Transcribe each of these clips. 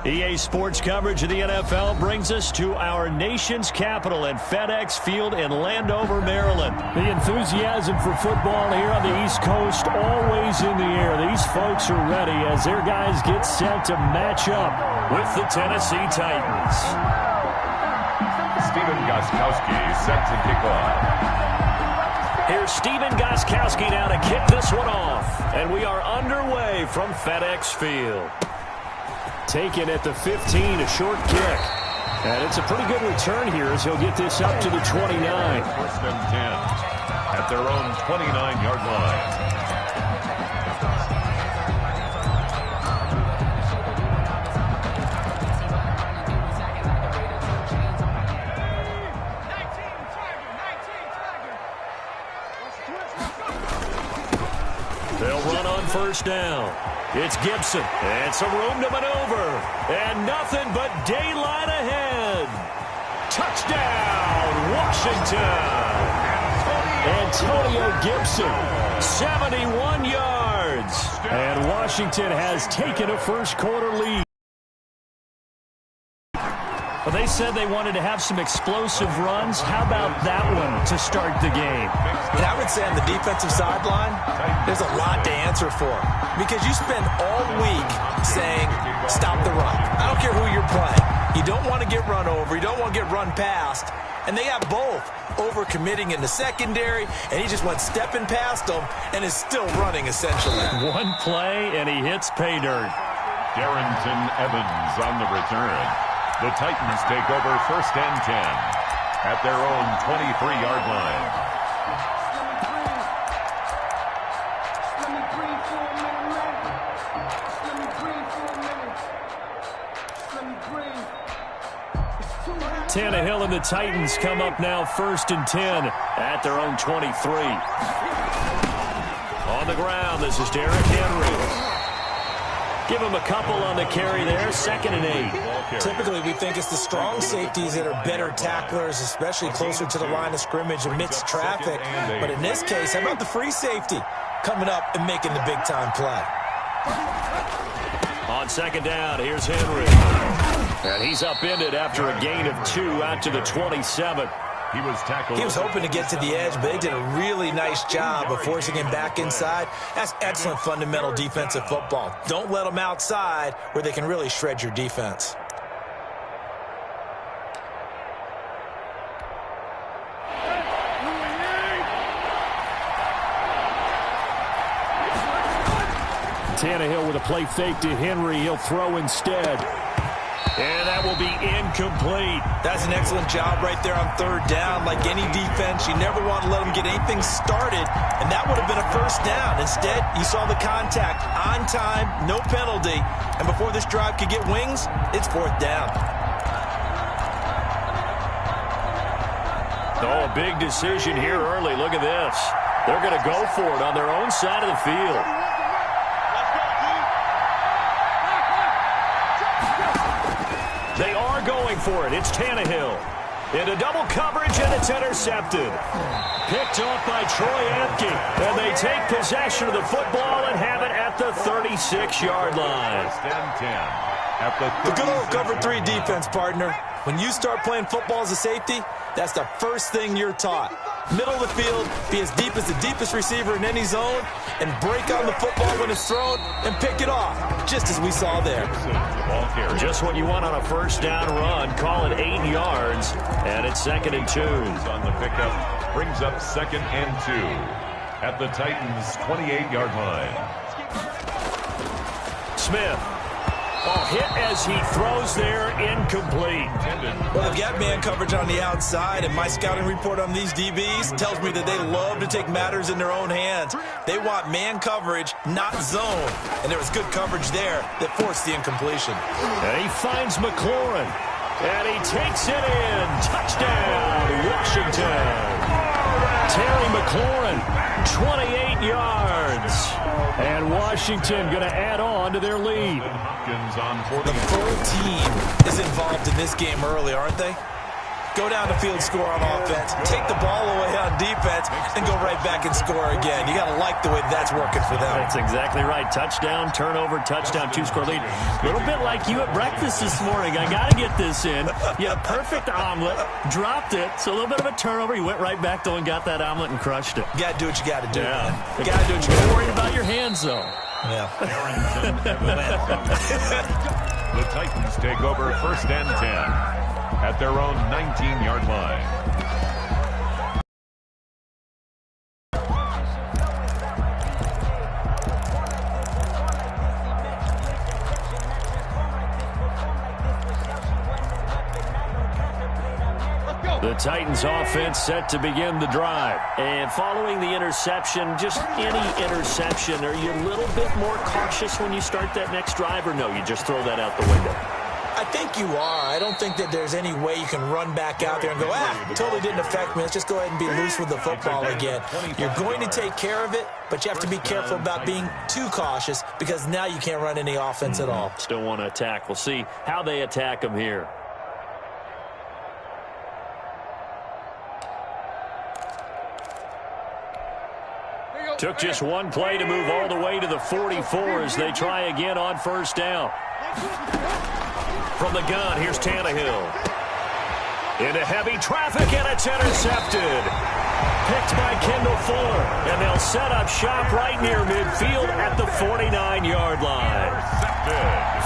EA Sports coverage of the NFL brings us to our nation's capital at FedEx Field in Landover, Maryland. The enthusiasm for football here on the East Coast always in the air. These folks are ready as their guys get set to match up with the Tennessee Titans. Stephen Gostkowski set to kick off. Here's Stephen Gostkowski now to kick this one off. And we are underway from FedEx Field. Taken at the 15, a short kick. And it's a pretty good return here as he'll get this up to the 29. First and 10 at their own 29-yard line. They'll run on first down. It's Gibson, and some room to maneuver, and nothing but daylight ahead. Touchdown, Washington. Antonio Gibson, 71 yards. And Washington has taken a first-quarter lead. Well, they said they wanted to have some explosive runs. How about that one to start the game? And I would say on the defensive sideline, there's a lot to answer for. Because you spend all week saying, stop the run. I don't care who you're playing. You don't want to get run over. You don't want to get run past. And they got both. Over-committing in the secondary, and he just went stepping past them and is still running, essentially. One play, and he hits pay dirt. Darrington Evans on the return. The Titans take over first and 10 at their own 23-yard line. Tannehill and the Titans come up now first and 10 at their own 23. On the ground, this is Derrick Henry. Give him a couple on the carry there, second and 8. Typically, we think it's the strong safeties that are better tacklers, especially closer to the line of scrimmage amidst traffic. But in this case, how about the free safety coming up and making the big-time play? On second down, here's Henry. And he's upended after a gain of 2 out to the 27. He was tackled. He was hoping to get to the edge, but they did a really nice job of forcing him back inside. That's excellent fundamental defensive football. Don't let them outside where they can really shred your defense. Tannehill with a play fake to Henry. He'll throw instead. And that will be incomplete. That's an excellent job right there on third down. Like any defense, you never want to let them get anything started, and that would have been a first down. Instead, you saw the contact on time, no penalty, and before this drive could get wings, it's fourth down. Oh, a big decision here early. Look at this. They're going to go for it on their own side of the field. They are going for it. It's Tannehill. Into double coverage, and it's intercepted. Picked off by Troy Apke. And they take possession of the football and have it at the 36-yard line. The good old cover 3 defense, partner. When you start playing football as a safety, that's the first thing you're taught. Middle of the field, be as deep as the deepest receiver in any zone, and break on the football when it's thrown and pick it off, just as we saw there. Just what you want on a first down run. Call it 8 yards, and it's second and 2. On the pickup, brings up second and 2 at the Titans' 28-yard line. Smith. Oh, hit as he throws there, incomplete. Well, I've got man coverage on the outside, and my scouting report on these DBs tells me that they love to take matters in their own hands. They want man coverage, not zone. And there was good coverage there that forced the incompletion. And he finds McLaurin, and he takes it in. Touchdown, Washington. Terry McLaurin, 28 yards. And Washington going to add on to their lead. The full team is involved in this game early, aren't they? Go down the field, score on offense, take the ball away on defense, and go right back and score again. You got to like the way that's working for them. That's exactly right. Touchdown, turnover, touchdown, 2-score lead. A little bit like you at breakfast this morning. I got to get this in. You had a perfect omelet, dropped it, so a little bit of a turnover. You went right back, though, and got that omelet and crushed it. You got to do what you got to do, yeah. man. You got to do what you got to do. Don't worry about your hands, though. Yeah. The Titans take over 1st and 10 at their own 19-yard line. The Titans offense set to begin the drive. And following the interception, just any interception, are you a little bit more cautious when you start that next drive, or no, you just throw that out the window? I think you are. I don't think that there's any way you can run back out there and go, totally didn't affect me. Let's just go ahead and be loose with the football again. You're going to take care of it, but you have to be careful about being too cautious because now you can't run any offense at all. Still want to attack. We'll see how they attack them here. Took just one play to move all the way to the 44 as they try again on 1st down. From the gun, here's Tannehill. Into heavy traffic, and it's intercepted. Picked by Kendall Fuller, and they'll set up shop right near midfield at the 49-yard line.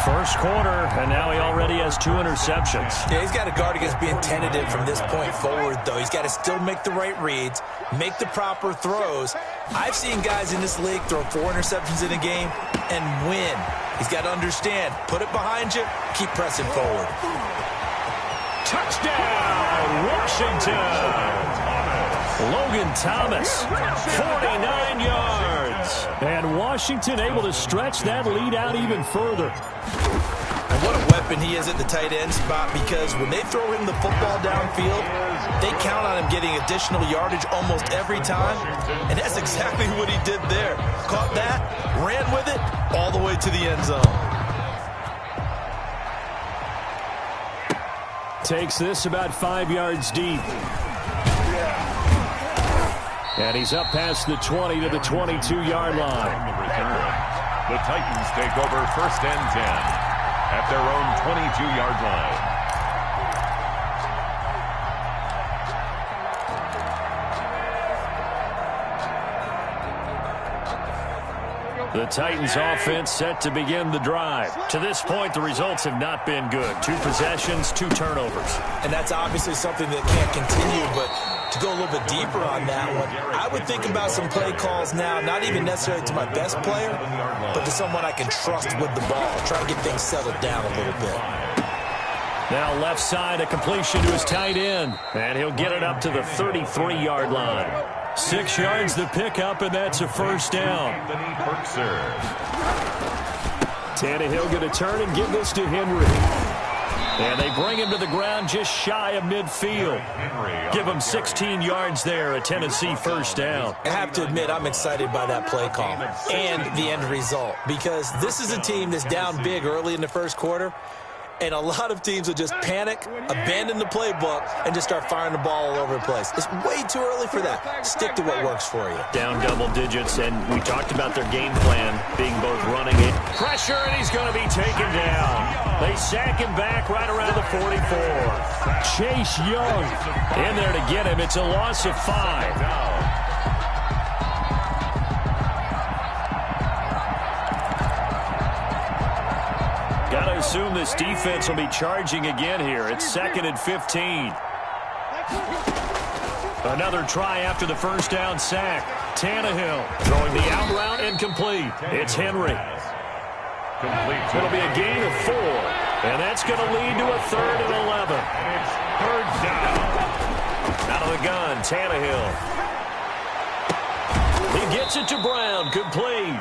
First quarter, and now he already has 2 interceptions. Yeah, he's got to guard against being tentative from this point forward, though. He's got to still make the right reads, make the proper throws. I've seen guys in this league throw 4 interceptions in a game and win. He's got to understand, put it behind you, keep pressing forward. Touchdown, Washington! Logan Thomas, 49 yards. And Washington able to stretch that lead out even further. And what a weapon he is at the tight end spot, because when they throw him the football downfield, they count on him getting additional yardage almost every time. And that's exactly what he did there. Caught that, ran with it, all the way to the end zone. Takes this about 5 yards deep. And he's up past the 20 to the 22-yard line. The Titans take over 1st and 10 at their own 22-yard line. The Titans offense set to begin the drive. To this point, the results have not been good. 2 possessions, 2 turnovers. And that's obviously something that can't continue, but to go a little bit deeper on that one, I would think about some play calls now, not even necessarily to my best player, but to someone I can trust with the ball. Try to get things settled down a little bit. Now left side, a completion to his tight end. And he'll get it up to the 33-yard line. 6 yards the pickup, and that's a 1st down. Tannehill going to turn and give this to Henry. And they bring him to the ground just shy of midfield. Give him 16 yards there, a Tennessee 1st down. I have to admit, I'm excited by that play call and the end result, because this is a team that's down big early in the first quarter, and a lot of teams will just panic, abandon the playbook, and just start firing the ball all over the place. It's way too early for that. Stick to what works for you. Down double digits, and we talked about their game plan being both running it. Pressure, and he's going to be taken down. They sack him back right around the 44. Chase Young in there to get him. It's a loss of 5. Got to assume this defense will be charging again here. It's 2nd and 15. Another try after the 1st down sack. Tannehill throwing the out route incomplete. It's Henry. It'll be a gain of 4. And that's going to lead to a 3rd and 11. It's 3rd down. Out of the gun, Tannehill. He gets it to Brown, complete.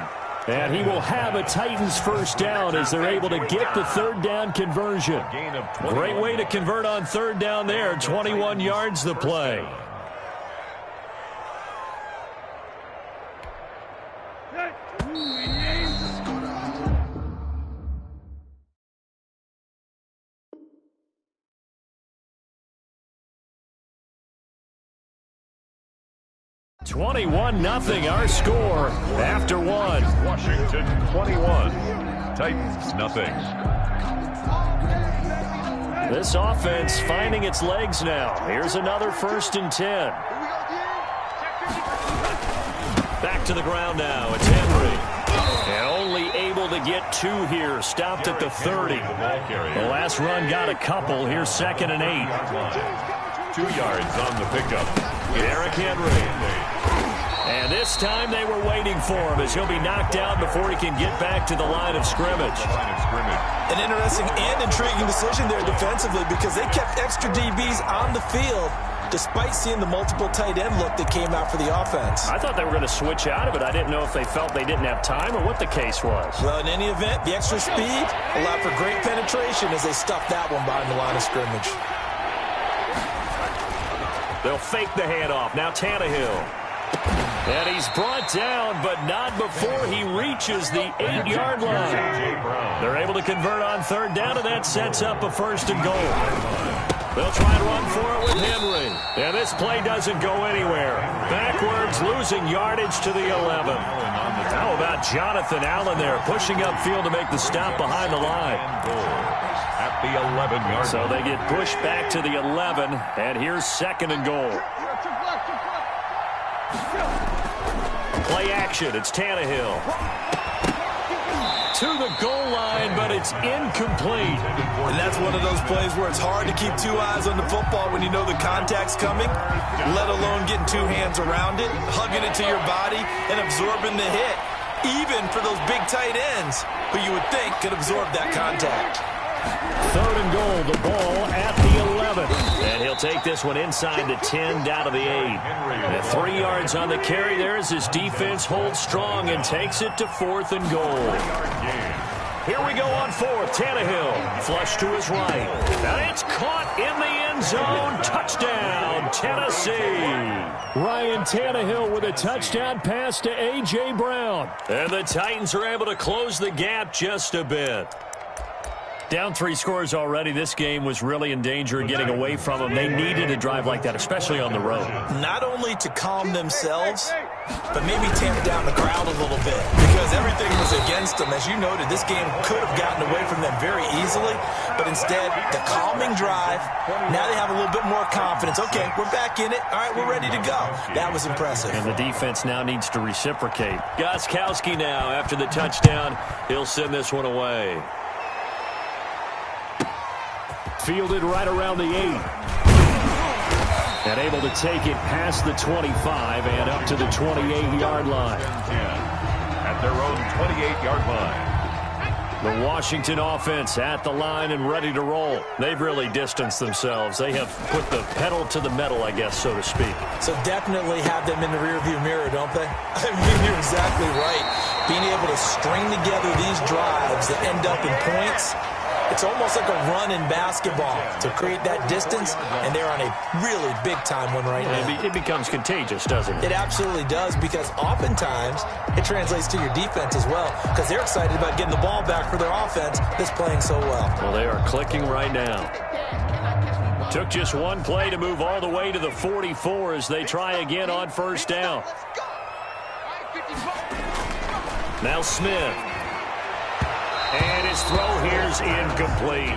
And he will have a Titans 1st down as they're able to get the 3rd down conversion. Great way to convert on 3rd down there. 21 yards the play. 21-0 our score after one. Washington 21, Titans nothing. This offense finding its legs now. Here's another 1st and 10. Back to the ground now. It's Henry. And only able to get 2 here. Stopped at the 30. The last run got a couple. Here's 2nd and 8. 2 yards on the pickup. Derrick Henry. And this time they were waiting for him as he'll be knocked out before he can get back to the line of scrimmage. An interesting and intriguing decision there defensively because they kept extra DBs on the field despite seeing the multiple tight end look that came out for the offense. I thought they were going to switch out of it. I didn't know if they felt they didn't have time or what the case was. Well, in any event, the extra speed allowed for great penetration as they stuffed that one behind the line of scrimmage. They'll fake the handoff. Now Tannehill. And he's brought down, but not before he reaches the 8-yard line. They're able to convert on 3rd down, and that sets up a 1st and goal. They'll try and run for it with Henry. And this play doesn't go anywhere. Backwards, losing yardage to the 11. How about Jonathan Allen there, pushing upfield to make the stop behind the line. At the 11-yard. So they get pushed back to the 11, and here's 2nd and goal. Play action. It's Tannehill. To the goal line, but it's incomplete. And that's one of those plays where it's hard to keep 2 eyes on the football when you know the contact's coming, let alone getting 2 hands around it, hugging it to your body, and absorbing the hit, even for those big tight ends who you would think could absorb that contact. 3rd and goal, the ball at the 11. And he'll take this one inside the 10, down to the 8. And 3 yards on the carry there as his defense holds strong and takes it to 4th and goal. Here we go on 4th. Tannehill, flush to his right. And it's caught in the end zone. Touchdown, Tennessee. Ryan Tannehill with a touchdown pass to A.J. Brown. And the Titans are able to close the gap just a bit. Down 3 scores already. This game was really in danger of getting away from them. They needed a drive like that, especially on the road. Not only to calm themselves, but maybe tamp down the crowd a little bit because everything was against them. As you noted, this game could have gotten away from them very easily, but instead, the calming drive, now they have a little bit more confidence. Okay, we're back in it. All right, we're ready to go. That was impressive. And the defense now needs to reciprocate. Gostkowski now, after the touchdown, he'll send this one away. Fielded right around the 8. And able to take it past the 25 and up to the 28-yard line. At their own 28-yard line. The Washington offense at the line and ready to roll. They've really distanced themselves. They have put the pedal to the metal, I guess, so to speak. So definitely have them in the rearview mirror, don't they? I mean, you're exactly right. Being able to string together these drives that end up in points, it's almost like a run in basketball to create that distance, and they're on a really big-time one right now. It becomes contagious, doesn't it? It absolutely does, because oftentimes it translates to your defense as well, because they're excited about getting the ball back for their offense that's playing so well. Well, they are clicking right now. Took just one play to move all the way to the 44 as they try again on 1st down. Now Smith. And his throw here's incomplete.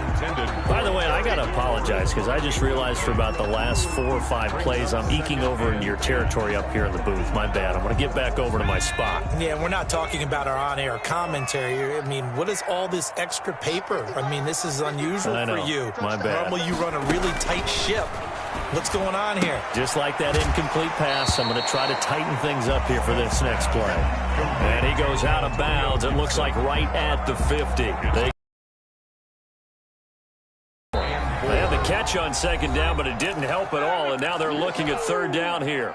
By the way, I got to apologize because I just realized for about the last 4 or 5 plays I'm eking over into your territory up here in the booth. My bad. I'm going to get back over to my spot. Yeah, we're not talking about our on-air commentary. I mean, what is all this extra paper? I mean, this is unusual for you. My bad. Normally you run a really tight ship. What's going on here? Just like that incomplete pass, I'm going to try to tighten things up here for this next play. And he goes out of bounds. It looks like right at the 50. They had the catch on 2nd down, but it didn't help at all. And now they're looking at 3rd down here.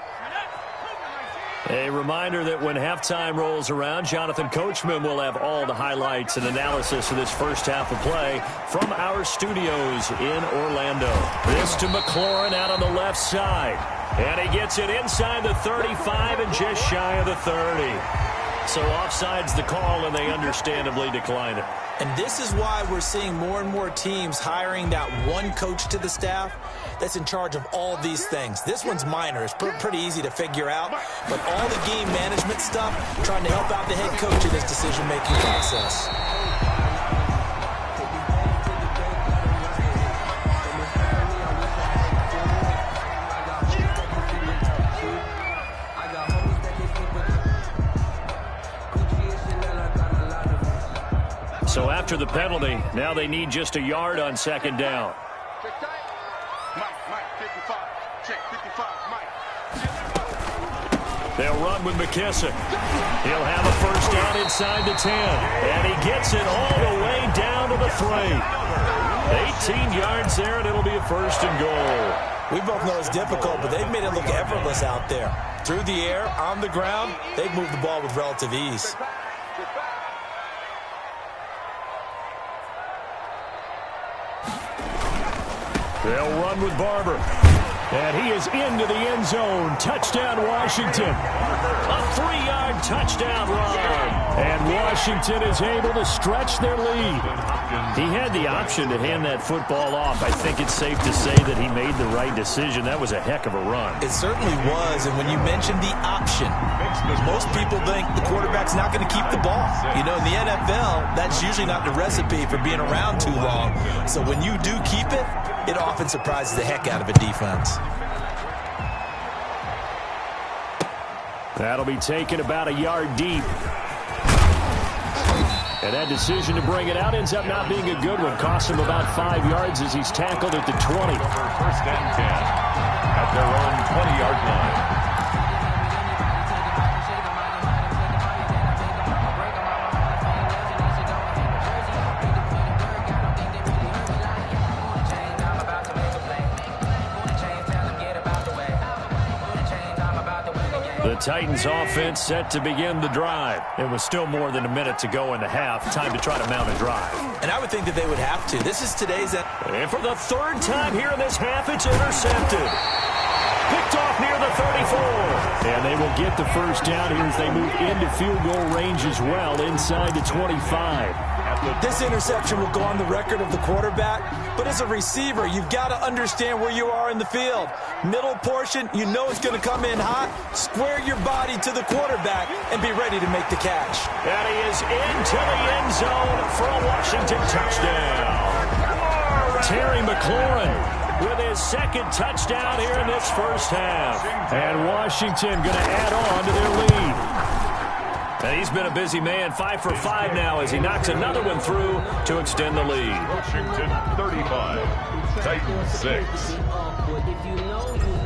A reminder that when halftime rolls around, Jonathan Coachman will have all the highlights and analysis of this first half of play from our studios in Orlando. This to McLaurin out on the left side. And he gets it inside the 35 and just shy of the 30. So offside's the call, and they understandably decline it. And this is why we're seeing more and more teams hiring that one coach to the staff that's in charge of all of these things. This one's minor. It's pretty easy to figure out. But all the game management stuff, trying to help out the head coach in his decision-making process. So after the penalty, now they need just a yard on second down. They'll run with McKissick. He'll have a first down inside the 10. And he gets it all the way down to the 3. 18 yards there, and it'll be a first and goal. We both know it's difficult, but they've made it look effortless out there. Through the air, on the ground, they've moved the ball with relative ease. They'll run with Barber. And he is into the end zone. Touchdown, Washington. A 3-yard touchdown run. And Washington is able to stretch their lead. He had the option to hand that football off. I think it's safe to say that he made the right decision. That was a heck of a run. It certainly was. And when you mentioned the option, most people think the quarterback's not going to keep the ball. You know, in the NFL, that's usually not the recipe for being around too long. So when you do keep it, it often surprises the heck out of a defense. That'll be taken about a yard deep. And that decision to bring it out ends up not being a good one. Cost him about 5 yards as he's tackled at the 20. First and 10 at their own 20-yard line. The Titans offense set to begin the drive. It was still more than a minute to go in the half. Time to try to mount a drive. And I would think that they would have to. This is today's... And for the third time here in this half, it's intercepted. Picked off near the 34. And they will get the first down here as they move into field goal range as well, inside the 25. This interception will go on the record of the quarterback, but as a receiver, you've got to understand where you are in the field. Middle portion, you know it's going to come in hot. Square your body to the quarterback and be ready to make the catch. And he is into the end zone for a Washington touchdown. Terry McLaurin with his second touchdown here in this first half. And Washington going to add on to their lead. And he's been a busy man, 5 for 5 now as he knocks another one through to extend the lead. Washington 35, Titans 6.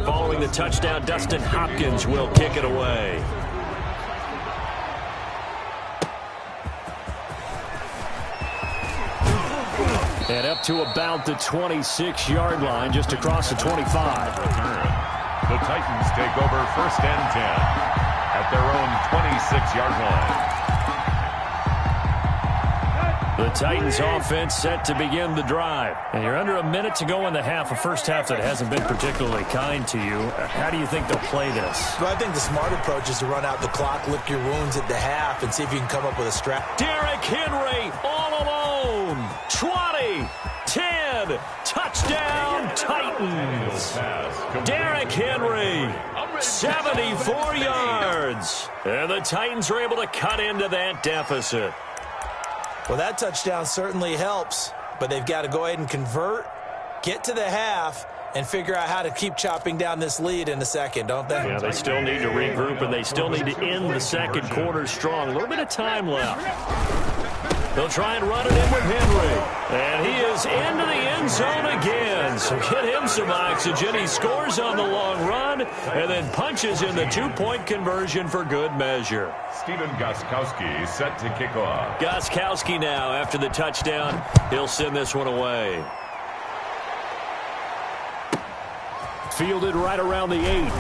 Following the touchdown, Dustin Hopkins will kick it away. And up to about the 26-yard line, just across the 25. The Titans take over first and 10. At their own 26-yard line. The Titans offense set to begin the drive. And you're under a minute to go in the half, a first half that hasn't been particularly kind to you. How do you think they'll play this? Well, I think the smart approach is to run out the clock, lick your wounds at the half, and see if you can come up with a strat. Derrick Henry all alone. 20, 10, touchdown Titans. Derrick Henry. 74 yards. And the Titans are able to cut into that deficit. Well, that touchdown certainly helps, but they've got to go ahead and convert, get to the half, and figure out how to keep chopping down this lead in a second, don't they? Yeah, they still need to regroup, and they still need to end the second quarter strong. A little bit of time left. They'll try and run it in with Henry. And he is into the end zone again. So get him some oxygen. He scores on the long run and then punches in the two-point conversion for good measure. Stephen Gostkowski set to kick off. Gostkowski now after the touchdown. He'll send this one away. Fielded right around the 8.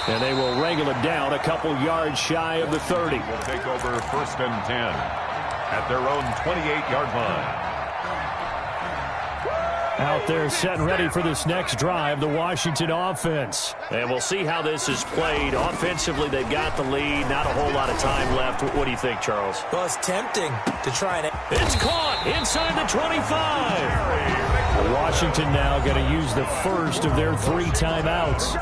And they will wrangle it down a couple yards shy of the 30. Will take over first and 10 at their own 28-yard line. Out there set and ready for this next drive, the Washington offense. And we'll see how this is played. Offensively, they've got the lead. Not a whole lot of time left. What do you think, Charles? Well, it's tempting to try and... It's caught inside the 25. Washington now going to use the first of their 3 timeouts,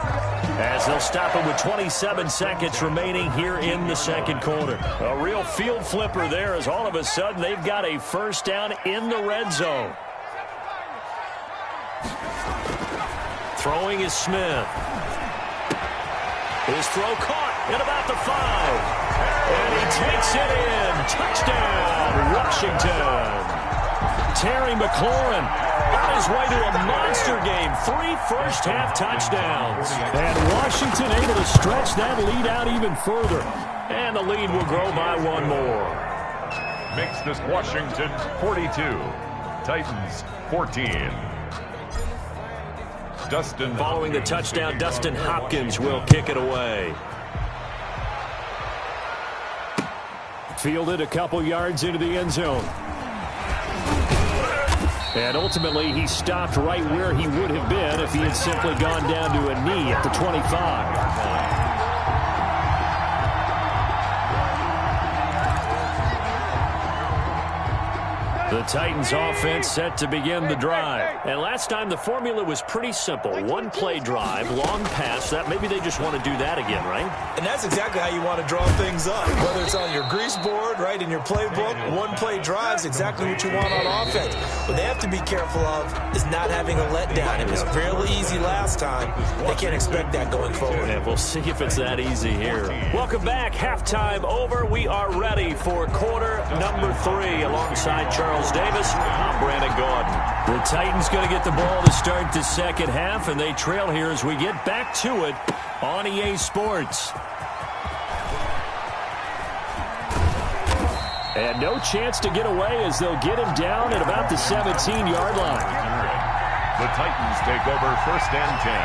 as they'll stop it with 27 seconds remaining here in the second quarter. A real field flipper there, as all of a sudden they've got a first down in the red zone. Throwing is Smith. His throw caught at about the 5. And he takes it in. Touchdown, Washington. Terry McLaurin on his way to a monster game. 3 first-half touchdowns. And Washington able to stretch that lead out even further. And the lead will grow by 1 more. Makes this Washington 42. Titans 14. Dustin. Following the touchdown, Dustin Hopkins will kick it away. Fielded a couple yards into the end zone. And ultimately, he stopped right where he would have been if he had simply gone down to a knee at the 25. The Titans offense set to begin the drive. And last time the formula was pretty simple. 1-play drive, long pass. That maybe they just want to do that again, right? And that's exactly how you want to draw things up. Whether it's on your grease board, right, in your playbook, 1-play drive is exactly what you want on offense. What they have to be careful of is not having a letdown. It was fairly easy last time. They can't expect that going forward. And we'll see if it's that easy here. Welcome back. Halftime over. We are ready for quarter number 3 alongside Charles Davis. I'm Brandon Gordon. The Titans going to get the ball to start the second half, and they trail here as we get back to it on EA Sports. And no chance to get away as they'll get him down at about the 17-yard line. The Titans take over first and 10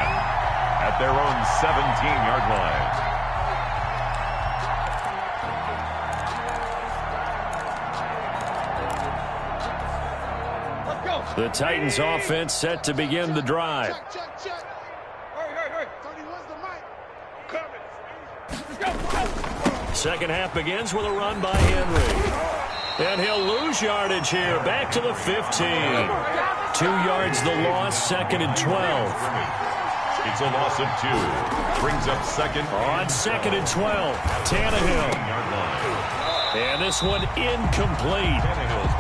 at their own 17-yard line. The Titans offense set to begin the drive. Second half begins with a run by Henry. And he'll lose yardage here. Back to the 15. 2 yards the loss, second and 12. It's a loss of 2. Brings up second. On second and 12. Tannehill. And this one incomplete.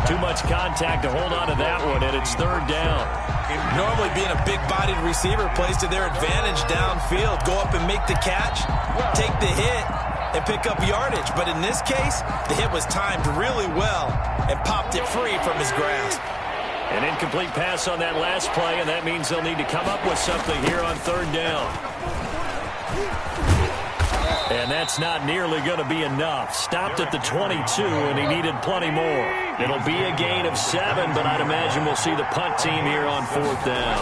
Too much contact to hold on to that one, and it's third down. Normally being a big-bodied receiver plays to their advantage downfield. Go up and make the catch, take the hit, and pick up yardage. But in this case, the hit was timed really well and popped it free from his grasp. An incomplete pass on that last play, and that means they'll need to come up with something here on third down. And that's not nearly going to be enough. Stopped at the 22, and he needed plenty more. It'll be a gain of 7, but I'd imagine we'll see the punt team here on fourth down.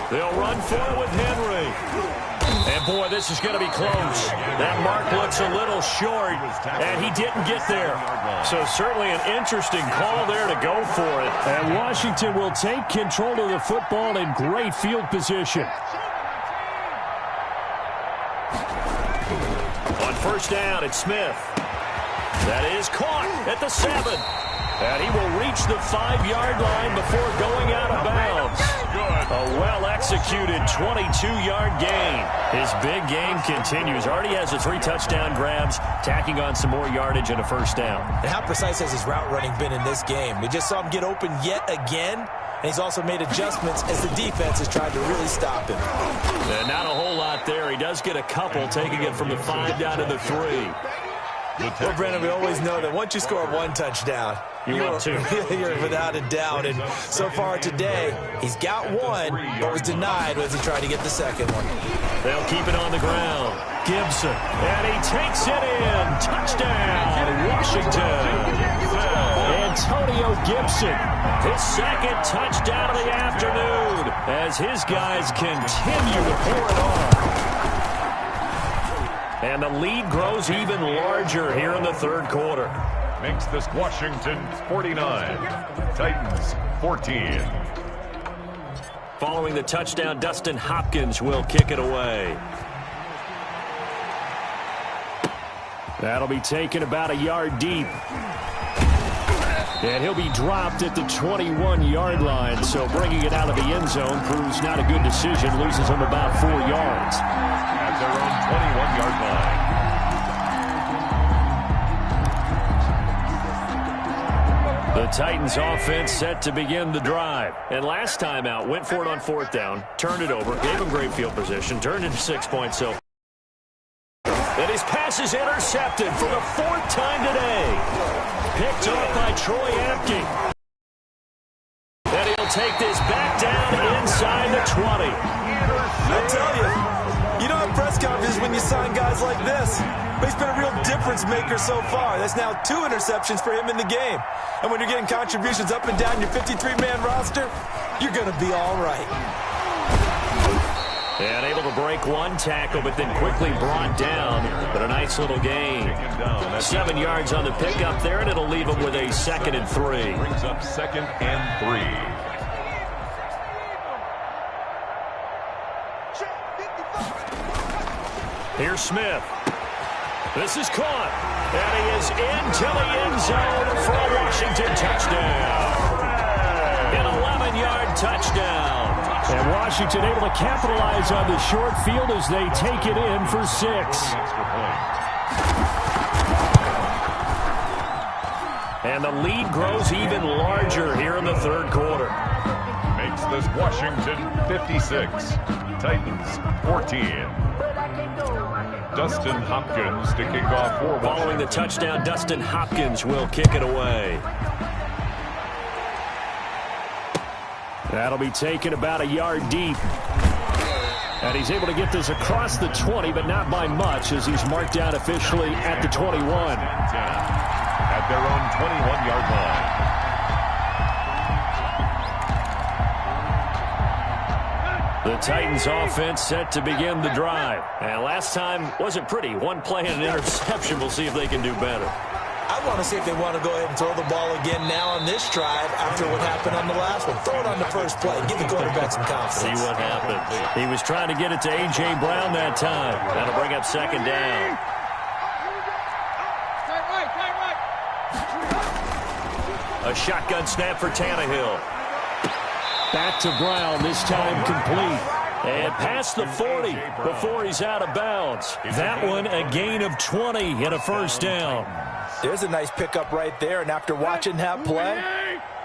They'll run for it with Henry. And, boy, this is going to be close. That mark looks a little short, and he didn't get there. So certainly an interesting call there to go for it. And Washington will take control of the football in great field position. On first down, it's Smith. That is caught at the 7. And he will reach the 5-yard line before going out of bounds. A well-executed 22-yard gain. His big game continues. Already has the 3 touchdown grabs, tacking on some more yardage and a first down. And how precise has his route running been in this game? We just saw him get open yet again, and he's also made adjustments as the defense has tried to really stop him. And not a whole lot there. He does get a couple, taking it from the 5 down to the 3. Well, Brandon, we always know that once you score 1 touchdown, you're without a doubt. And so far today, he's got 1, but was denied as he tried to get the second one. They'll keep it on the ground. Gibson, and he takes it in. Touchdown, Washington. Antonio Gibson, his second touchdown of the afternoon, as his guys continue to pour it on. And the lead grows even larger here in the third quarter. Makes this Washington 49, Titans 14. Following the touchdown, Dustin Hopkins will kick it away. That'll be taken about a yard deep. And he'll be dropped at the 21-yard line, so bringing it out of the end zone proves not a good decision. Loses him about 4 yards. At their own 21-yard line. The Titans offense set to begin the drive. And last time out, went for it on 4th down, turned it over, gave him great field position, turned into 6 points. So, and his pass is intercepted for the 4th time today. Picked off by Troy Apke. And he'll take this back down inside the 20. I tell you don't have press conferences when you sign guys like this. But he's been a real difference maker so far. That's now 2 interceptions for him in the game. And when you're getting contributions up and down your 53-man roster, you're going to be all right. And able to break one tackle, but then quickly brought down. But a nice little gain. 7 yards on the pickup there, and it'll leave him with a 2nd and 3. Brings up 2nd and 3. Here's Smith. This is caught. And he is into the end zone for a Washington touchdown. An 11-yard touchdown. And Washington able to capitalize on the short field as they take it in for 6. And the lead grows even larger here in the 3rd quarter. Makes this Washington 56. Titans 14. Dustin Hopkins to kick off for Washington. Following the touchdown, Dustin Hopkins will kick it away. That'll be taken about a yard deep. And he's able to get this across the 20, but not by much, as he's marked down officially at the 21. At their own 21-yard line. The Titans offense set to begin the drive. And last time wasn't pretty. One play and an interception. We'll see if they can do better. I want to see if they want to go ahead and throw the ball again now on this drive after what happened on the last one. Throw it on the first play. Give the quarterback some confidence. See what happens. He was trying to get it to A.J. Brown that time. That'll bring up 2nd down. A shotgun snap for Tannehill. Back to Brown, this time complete. And past the 40 before he's out of bounds. That one a gain of 20 and a 1st down. There's a nice pickup right there, and after watching that play,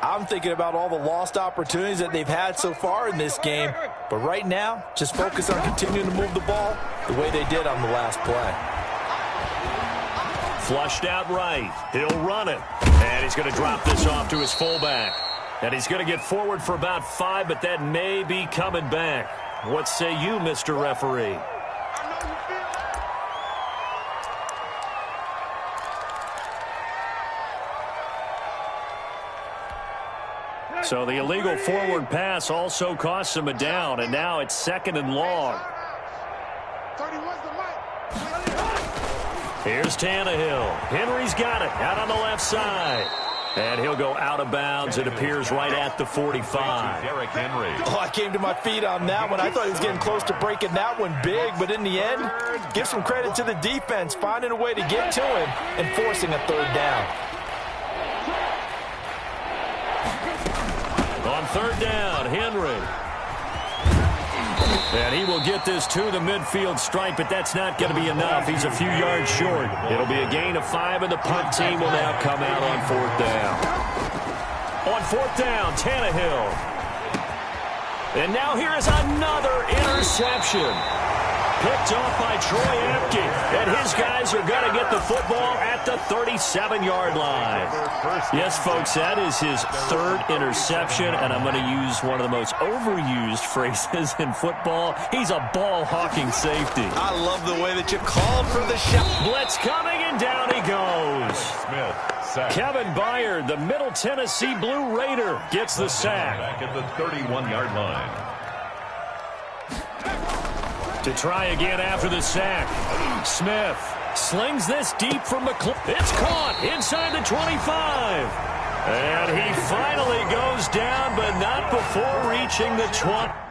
I'm thinking about all the lost opportunities that they've had so far in this game. But right now, just focus on continuing to move the ball the way they did on the last play. Flushed out right. He'll run it. And he's going to drop this off to his fullback. And he's going to get forward for about 5, but that may be coming back. What say you, Mr. Referee? So the illegal forward pass also costs him a down, and now it's 2nd and long. Here's Tannehill. Henry's got it out on the left side. And he'll go out of bounds. It appears right at the 45. Derrick Henry. Oh, I came to my feet on that one. I thought he was getting close to breaking that one big, but in the end, give some credit to the defense, finding a way to get to him and forcing a 3rd down. On 3rd down, Henry. And he will get this to the midfield stripe, but that's not going to be enough. He's a few yards short. It'll be a gain of 5, and the punt team will now come out on 4th down. On 4th down, Tannehill. And now here is another interception. Picked off by Troy Apke. And his guys are going to get the football at the 37-yard line. Yes, folks, that is his 3rd interception, and I'm going to use one of the most overused phrases in football. He's a ball-hawking safety. I love the way that you called for the shot. Blitz coming, and down he goes. Smith, sack. Kevin Byard, the Middle Tennessee Blue Raider, gets the sack. Back at the 31-yard line. To try again after the sack. Smith slings this deep from McClellan. It's caught inside the 25. And he finally goes down, but not before reaching the 20.